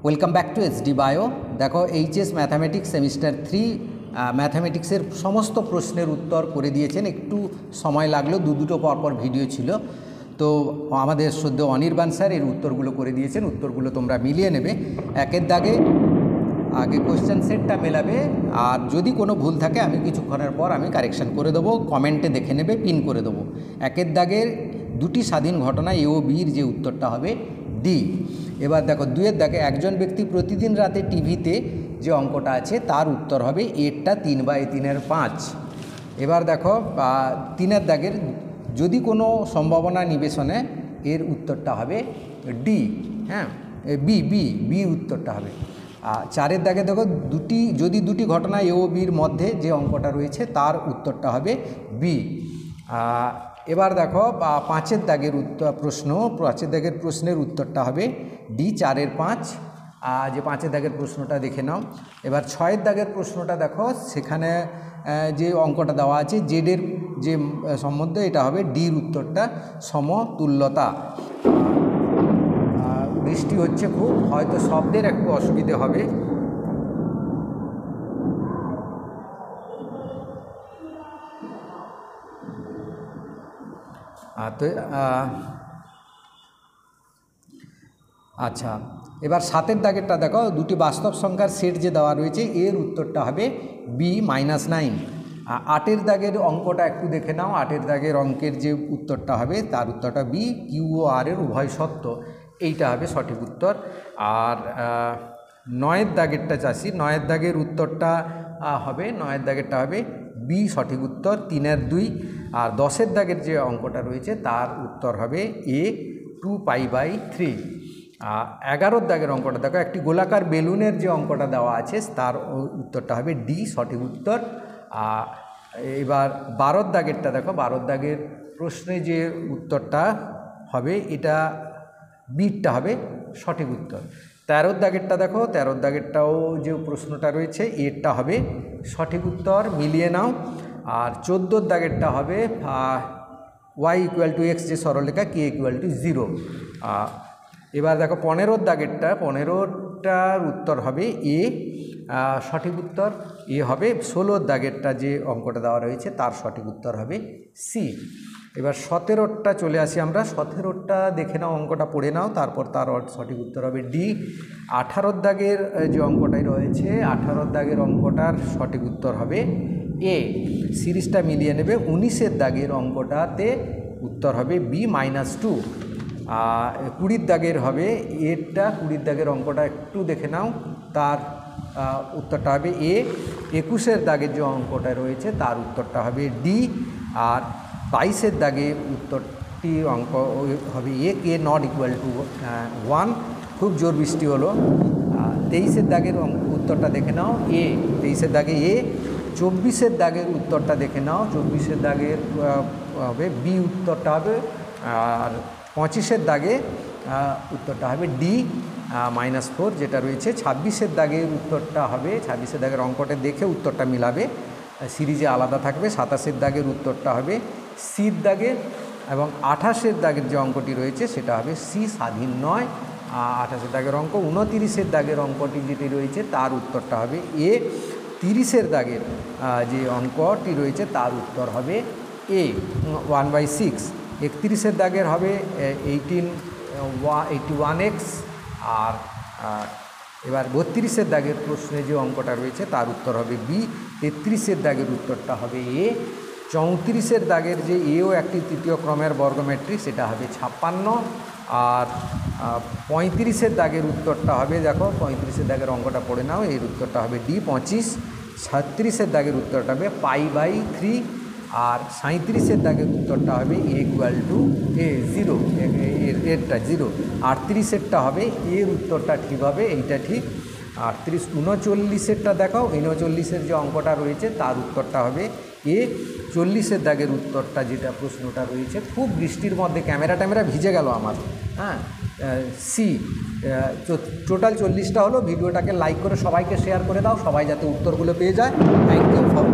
Welcome back to SD bio. দেখো HS mathematics semester 3 ম্যাথামেটিক্সের সমস্ত প্রশ্নের উত্তর করে দিয়েছেন। একটু সময় লাগলো, দুটো পরপর ভিডিও ছিল। তো আমাদের সদ্য অনির্বাণ স্যার এর উত্তরগুলো করে দিয়েছেন। উত্তরগুলো তোমরা মিলিয়ে নেবে, একের দাগে আগে কোশ্চেন সেটটা মেলাবে, আর যদি কোনো ভুল থাকে আমি কিছুক্ষণের পর আমি কারেকশান করে দেবো, কমেন্টে দেখে নেবে, পিন করে দেবো। একের দাগের দুটি স্বাধীন ঘটনা এ ও বির যে উত্তরটা হবে ডি। এবার দেখো দুয়ের দাগে একজন ব্যক্তি প্রতিদিন রাতে টিভিতে যে অঙ্কটা আছে তার উত্তর হবে এরটা 3/3/5। এবার দেখো তিনের দাগের যদি কোনো সম্ভাবনা নিবেশনে এর উত্তরটা হবে ডি। হ্যাঁ, বি উত্তরটা হবে। চারের দাগে দেখো যদি দুটি ঘটনা এ ও বির মধ্যে যে অঙ্কটা রয়েছে তার উত্তরটা হবে বি। এবার দেখো পাঁচের দাগের পাঁচের দাগের প্রশ্নের উত্তরটা হবে ডি 4/5। যে পাঁচের দাগের প্রশ্নটা দেখে নাও। এবার ছয়ের দাগের প্রশ্নটা দেখো, সেখানে যে অঙ্কটা দেওয়া আছে জেডের যে সম্বন্ধে, এটা হবে ডির উত্তরটা সমতুল্যতা। বৃষ্টি হচ্ছে খুব, হয়তো শব্দের একটু অসুবিধে হবে। তো আচ্ছা, এবার সাতের দাগেরটা দেখো, দুটি বাস্তব সংখ্যার সেট যে দেওয়া রয়েছে এর উত্তরটা হবে বি -9। আটের দাগের অঙ্কটা একটু দেখে নাও। আটের দাগের অঙ্কের যে উত্তরটা হবে তার উত্তরটা বি, কিউ ও আর এর উভয় সত্য, এইটা হবে সঠিক উত্তর। আর নয়ের দাগেরটা চাষি, নয়ের দাগের উত্তরটা হবে বি সঠিক উত্তর, 3/2। আর 10এর দাগের যে অঙ্কটা রয়েছে তার উত্তর হবে এ 2π/3। 11 দাগের অঙ্কটা দেখো, একটি গোলাকার বেলুনের যে অঙ্কটা দেওয়া আছে তার উত্তরটা হবে ডি সঠিক উত্তর। এবার 12 দাগেরটা দেখো, 12 দাগের প্রশ্নে যে উত্তরটা হবে এটা বিটা হবে সঠিক উত্তর। 13 দাগেরটা দেখো, 13 দাগেরটাও যে প্রশ্নটা রয়েছে এরটা হবে সঠিক উত্তর, মিলিয়ে নাও। আর 14 দাগেরটা হবে y = x যে সরলরেখা k = 0। এবার দেখো 15 দাগেরটা, 15টার উত্তর হবে এ সঠিক উত্তর, এ হবে। 16 দাগেরটা যে অঙ্কটা দেওয়া রয়েছে তার সঠিক উত্তর হবে সি। এবার 17টা চলে আসি আমরা, 17টা দেখে নাও, অঙ্কটা পড়ে নাও, তারপর তার সঠিক উত্তর হবে ডি। 18 দাগের যে অঙ্কটাই রয়েছে, 18 দাগের অঙ্কটার সঠিক উত্তর হবে এ। সিরিজটা মিলিয়ে নেবে। 19 দাগের অঙ্কটাতে উত্তর হবে বি -2। 20 দাগের হবে এরটা, 20 দাগের অঙ্কটা একটু দেখে নাও, তার উত্তরটা হবে এ। 21 দাগের যে অঙ্কটা রয়েছে তার উত্তরটা হবে ডি। আর 22 দাগে উত্তরটি অঙ্ক হবে এ, কে ≠ 1। খুব জোর বৃষ্টি হলো। 23 দাগের উত্তরটা দেখে নাও এ, 23 দাগে এ। 24 দাগের উত্তরটা দেখে নাও, 24 দাগের হবে বি উত্তরটা হবে। আর 25 দাগে উত্তরটা হবে ডি -4 যেটা রয়েছে। 26 দাগের উত্তরটা হবে, 26 দাগের অঙ্কটা দেখে উত্তরটা মিলাবে, সিরিজে আলাদা থাকবে। 27 দাগের উত্তরটা হবে সির দাগের, এবং 28 দাগের যে অঙ্কটি রয়েছে সেটা হবে সি স্বাধীন নয়। 28 দাগের অঙ্ক। 29 দাগের অঙ্কটি যেটি রয়েছে তার উত্তরটা হবে এ। 30 দাগের যে অঙ্কটি রয়েছে তার উত্তর হবে এ 1/6। 31 দাগের হবে 81x। আর এবার 32 দাগের প্রশ্নে যে অঙ্কটা রয়েছে তার উত্তর হবে বি। 33 দাগের উত্তরটা হবে এ। 34 দাগের যে এও একটি তৃতীয় ক্রমের বর্গ ম্যাট্রিক্স, সেটা হবে 56। আর 35 দাগের উত্তরটা হবে, দেখো 35 দাগের অঙ্কটা পড়ে নাও, এর উত্তরটা হবে ডি 25। 36 দাগের উত্তরটা হবে π/3। আর 37 দাগের উত্তরটা হবে এ = 0, এরটা 0। 38 হবে এর উত্তরটা ঠিক হবে, এইটা ঠিক। 39টা দেখাও, 39 যে অঙ্কটা রয়েছে তার উত্তরটা হবে এ। 40 দাগের উত্তরটা যেটা প্রশ্নটা রয়েছে, খুব বৃষ্টির মধ্যে ক্যামেরা ভিজে গেল আমার, হ্যাঁ, সি। টোটাল 40টা হলো। ভিডিওটাকে লাইক করে সবাইকে শেয়ার করে দাও, সবাই যাতে উত্তরগুলো পেয়ে যায়। Thank you for